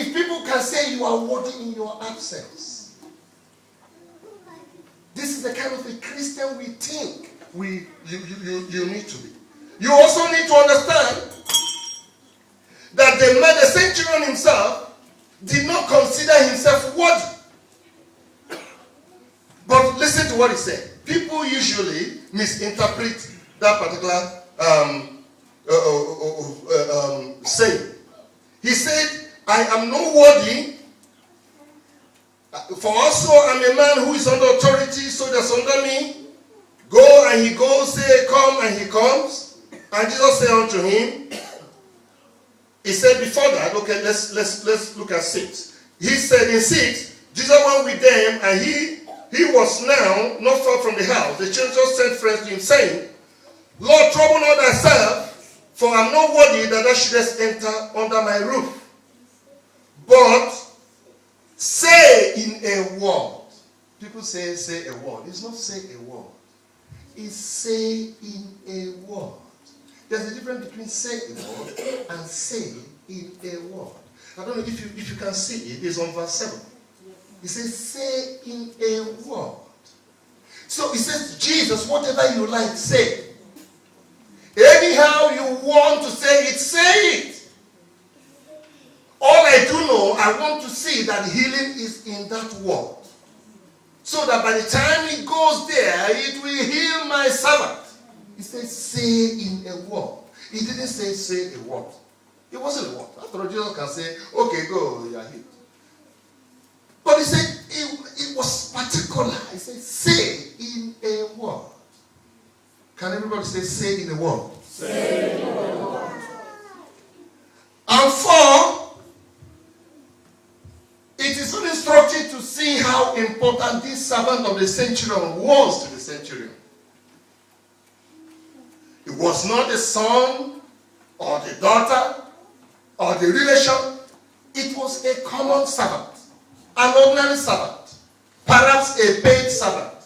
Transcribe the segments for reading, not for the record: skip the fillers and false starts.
if people can say you are worthy in your absence. This is the kind of a Christian we think you need to be. You also need to understand that the centurion himself did not consider himself worthy. But listen to what he said. People usually misinterpret that particular saying. He said, I am not worthy, for also I'm a man who is under authority, soldiers under me. Go, and he goes, say, come, and he comes. And Jesus said unto him, he said before that, okay, let's look at 6. He said in 6, Jesus went with them, and he was now not far from the house. The children sent friends to him, saying, Lord, trouble not thyself, for I am not worthy that thou shouldest enter under my roof. But say in a word. People say a word. It's not say a word. It's say in a word. There's a difference between say a word and say in a word. I don't know if you can see it. It's on verse 7. It says say in a word. So it says, Jesus, whatever you like, say. Anyhow you want to say it, say it. All I do know, I want to see that healing is in that word. So that by the time it goes there, it will heal my servant. He says, say in a word. He didn't say a word. It wasn't a word. After all, Jesus can say, okay, go, you are healed. But he said, it was particular. He said, say in a word. Can everybody say in a word? Say in a word. And 4, it is so instructive to see how important this servant of the centurion was to the centurion. It was not the son or the daughter or the relation. It was a common servant, an ordinary servant, perhaps a paid servant.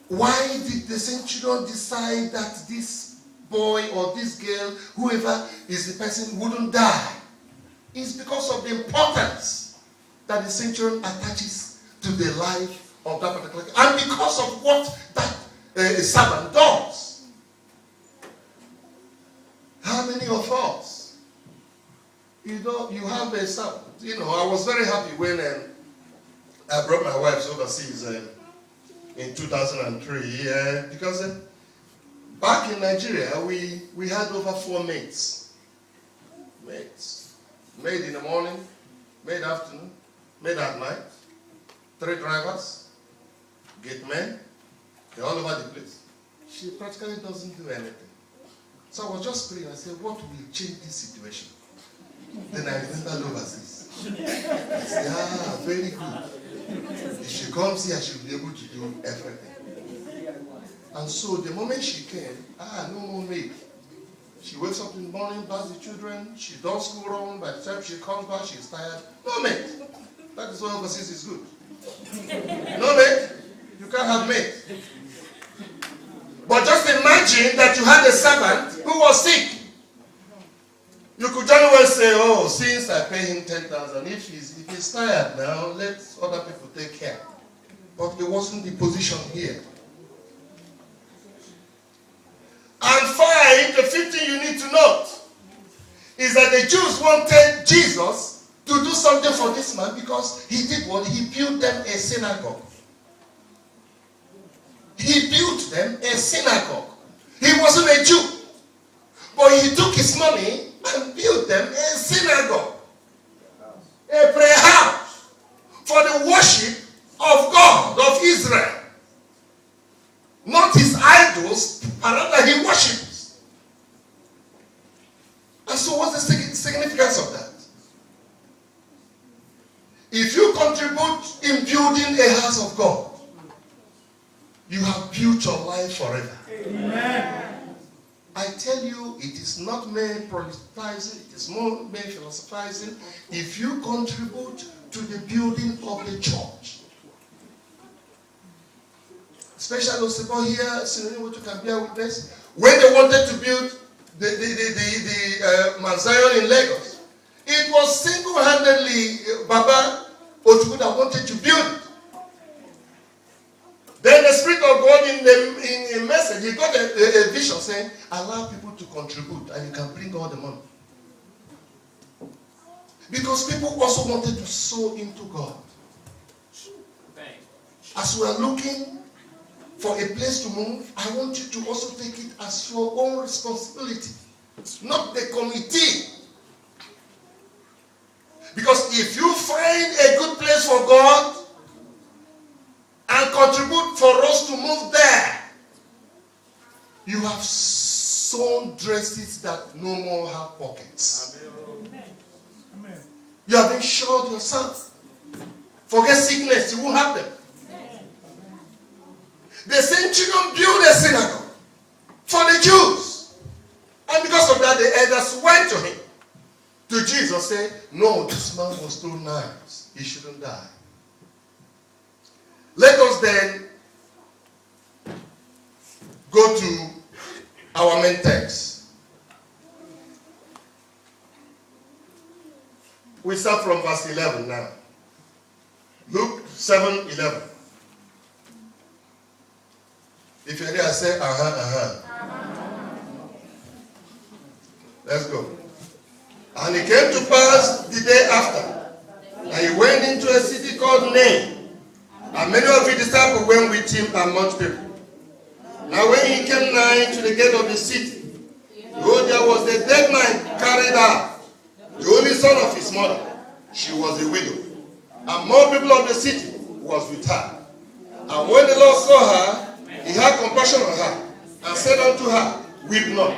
Why did the centurion decide that this boy or this girl, whoever is the person, wouldn't die? It's because of the importance that the centurion attaches to the life of that particular, and because of what that servant does. How many of us, you have a servant? I was very happy when I brought my wife overseas in 2003, because back in Nigeria we had over 4 mates. Maid in the morning, maid afternoon, maid at night, 3 drivers, gate men, they're all over the place. She practically doesn't do anything. So I was just praying. I said, what will change this situation? Then I remembered overseas. I said, very good. If she comes here, she'll be able to do everything. And so the moment she came, no more maid. She wakes up in the morning, baths the children, she does school run. By the time she comes back, she's tired. No mate. That is why overseas is good. No mate. You can't have mate. But just imagine that you had a servant who was sick. You could very well say, since I pay him 10,000, if he's tired now, let other people take care. But it wasn't the position here. And 5, the 5th thing you need to note is that the Jews wanted Jesus to do something for this man because he did what? He built them a synagogue. He built them a synagogue. He wasn't a Jew. But he took his money and built them a synagogue. A prayer house for the worship of God, of Israel. Not his idols, and rather he worships. And so what's the significance of that? If you contribute in building a house of God, you have built your life forever. Amen. I tell you, it is not men politicizing, it is more men philosophizing. If you contribute to the building of the church, especially those people here, which you can bear witness, when they wanted to build the Mount Zion in Lagos, It was single-handedly Baba Ojuku that wanted to build it. Then the Spirit of God in a message, he got a vision saying, allow people to contribute and you can bring all the money. Because people also wanted to sow into God. As we are looking for a place to move, I want you to also take it as your own responsibility, not the committee. Because if you find a good place for God and contribute for us to move there, you have sown dresses that no more have pockets. Amen. You have insured yourself. Forget sickness, you won't have them. The centurion built a synagogue for the Jews. And because of that, the elders went to him, to Jesus, said, no, this man was too nice. He shouldn't die. Let us then go to our main text. We start from verse 11 now. Luke 7:11. If you're there, say, Let's go. And it came to pass the day after, that he went into a city called Nain, and many of his disciples went with him and much people. Now when he came nigh to the gate of the city, behold, there was a dead man carried out, the only son of his mother. She was a widow, and more people of the city was with her. And when the Lord saw her, he had compassion on her, and said unto her, weep not.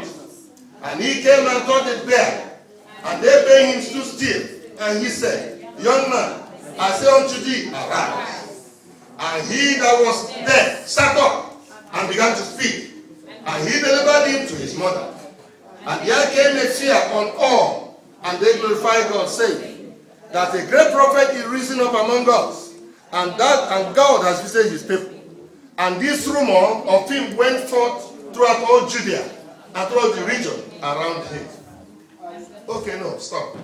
And he came and touched the bier, and they bade him stood still. And he said, young man, I say unto thee, arise. And he that was dead sat up and began to speak. And he delivered him to his mother. And there came a fear on all, and they glorified God, saying, that a great prophet is risen up among us, and God has visited his people. And this rumor of him went forth throughout all Judea and throughout the region around him. Okay, no, stop.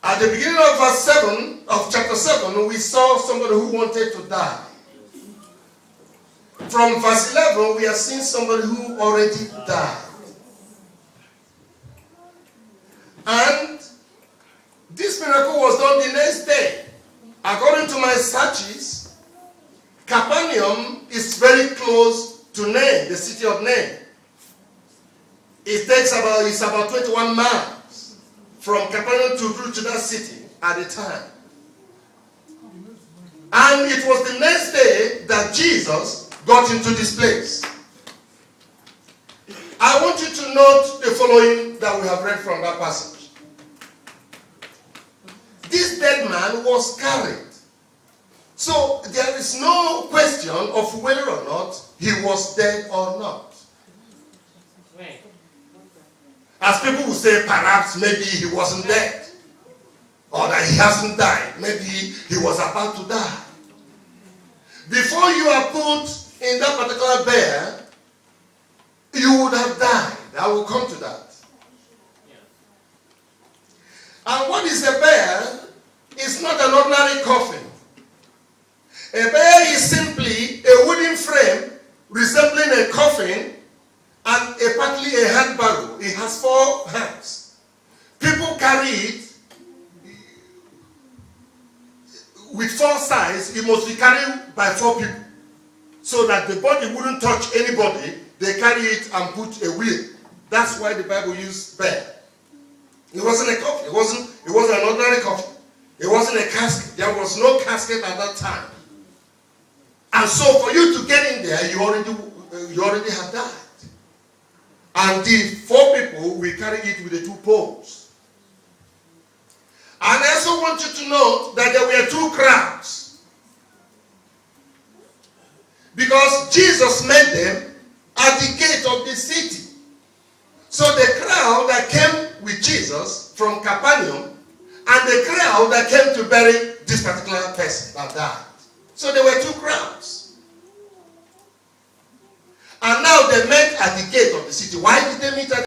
At the beginning of verse 7 of chapter 7, we saw somebody who wanted to die. From verse 11, we are seeing somebody who already died. And this miracle was done the next day. According to my searches, Capernaum is very close to Nain, the city of Nain. It's about 21 miles from Capernaum to that city at the time. And it was the next day that Jesus got into this place. I want you to note the following that we have read from that passage. This dead man was carried. So there is no question of whether or not he was dead or not. As people will say, perhaps maybe he wasn't dead. Or that he hasn't died. Maybe he was about to die. Before you are put in that particular bear, you would have died. I will come to that. And what is a bear? It's not an ordinary coffin. A bear is simply a wooden frame resembling a coffin and partly a hand barrow. It has 4 hands. People carry it with 4 sides. It must be carried by 4 people so that the body wouldn't touch anybody. They carry it and put a wheel. That's why the Bible used bear. It wasn't a coffin. It wasn't an ordinary coffin. It wasn't a casket. There was no casket at that time. And so for you to get in there, you already have died. And the 4 people will carry it with the 2 poles. And I also want you to note that there were 2 crowds. Because Jesus met them at the gate of the city. So the crowd that came with Jesus from Capernaum and the crowd that came to bury this particular person that died. So there were 2 crowds. And now they met at the gate of the city. Why did they meet at